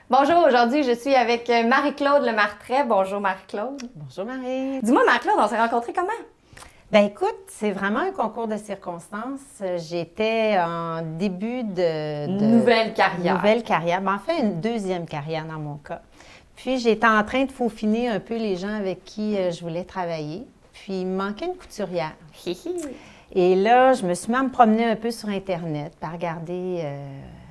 Bonjour, aujourd'hui je suis avec Marie-Claude Lemartret. Bonjour Marie-Claude. Bonjour Marie. Dis-moi Marie-Claude, on s'est rencontrés comment? Ben écoute, c'est vraiment un concours de circonstances. J'étais en début de nouvelle carrière. Nouvelle carrière, ben, en fait une deuxième carrière dans mon cas. Puis j'étais en train de faufiner un peu les gens avec qui je voulais travailler. Puis il me manquait une couturière. Et là, je me suis mis à me promener un peu sur Internet, à regarder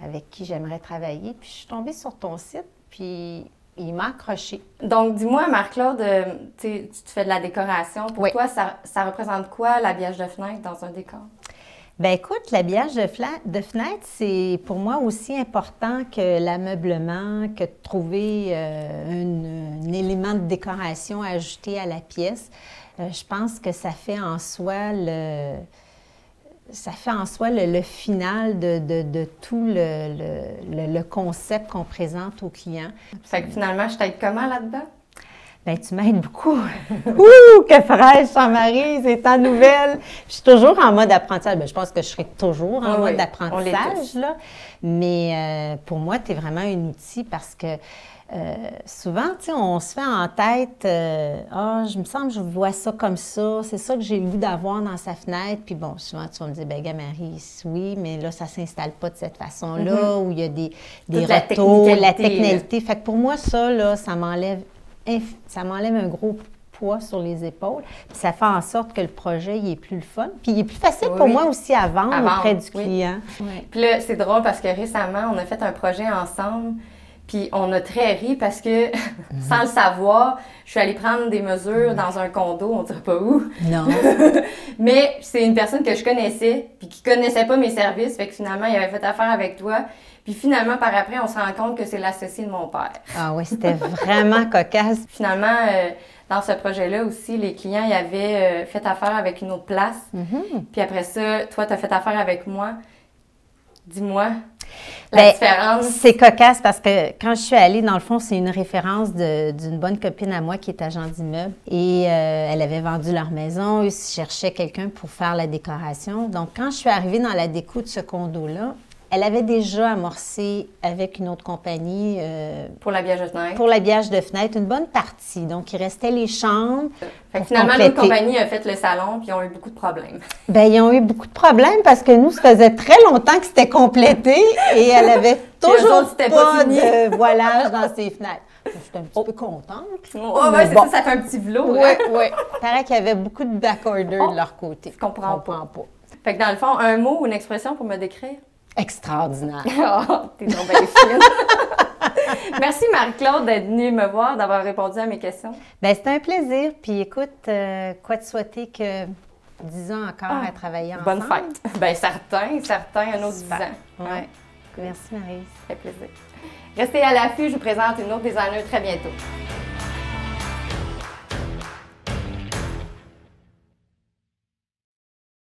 avec qui j'aimerais travailler. Puis je suis tombée sur ton site, puis il m'a accroché. Donc, dis-moi, Marie-Claude, tu te fais de la décoration. Pour toi, ça représente quoi, l'habillage de fenêtre dans un décor? Bien, écoute, l'habillage de fenêtre, c'est pour moi aussi important que l'ameublement, que de trouver un élément de décoration à ajouter à la pièce. Je pense que ça fait en soi le final de tout le concept qu'on présente aux clients. Fait que finalement, je t'aide comment là-dedans? Bien, tu m'aides beaucoup. Ouh, que fraîche, Jean-Marie, c'est ta nouvelle. Je suis toujours en mode apprentissage. Bien, je pense que je serai toujours en mode apprentissage, là. Mais pour moi, tu es vraiment un outil parce que souvent, tu sais, on se fait en tête, je me semble que je vois ça comme ça, c'est ça que j'ai le goût d'avoir dans sa fenêtre. Puis bon, souvent, tu vas me dire, bien, Marie, oui, mais là, ça ne s'installe pas de cette façon-là, où il y a des retours, la technicalité. Fait que pour moi, ça, là, ça m'enlève un gros poids sur les épaules. Puis ça fait en sorte que le projet, il est plus le fun. Puis il est plus facile pour moi aussi à vendre auprès du client. Oui. Puis là, c'est drôle parce que récemment, on a fait un projet ensemble. Puis on a très ri parce que, sans le savoir, je suis allée prendre des mesures dans un condo, on ne dirait pas où. Non. Mais c'est une personne que je connaissais, puis qui ne connaissait pas mes services. Fait que finalement, il avait fait affaire avec toi. Puis finalement, par après, on se rend compte que c'est l'associé de mon père. Ah oui, c'était vraiment cocasse. Finalement, dans ce projet-là aussi, les clients, ils avaient fait affaire avec une autre place. Puis après ça, toi, tu as fait affaire avec moi. Dis-moi. La différence. C'est cocasse parce que quand je suis allée, dans le fond, c'est une référence d'une bonne copine à moi qui est agent d'immeuble. Et elle avait vendu leur maison, eux cherchaient quelqu'un pour faire la décoration. Donc, quand je suis arrivée dans la déco de ce condo-là, elle avait déjà amorcé avec une autre compagnie pour l'habillage de fenêtre. Pour l'habillage de fenêtre, une bonne partie. Donc, il restait les chambres. Fait que finalement, l'autre compagnie a fait le salon puis ils ont eu beaucoup de problèmes. Bien, ils ont eu beaucoup de problèmes parce que nous, ça faisait très longtemps que c'était complété et elle avait toujours pas de voilage dans ses fenêtres. J'étais un petit peu contente. Oui, c'est ça fait un petit velours. Oui. Paraît qu'il y avait beaucoup de back-order de leur côté. Je comprends pas. Fait que dans le fond, un mot ou une expression pour me décrire? Extraordinaire. Oh, t'es donc bien fine. Merci Marie-Claude d'être venue me voir, d'avoir répondu à mes questions. Bien, c'était un plaisir. Puis écoute, quoi de souhaiter que 10 ans encore à travailler ensemble. Bonne fête. Bien, certain, un autre 10 ans. Ouais. Merci Marie. Ça fait plaisir. Restez à l'affût, je vous présente une autre designer très bientôt.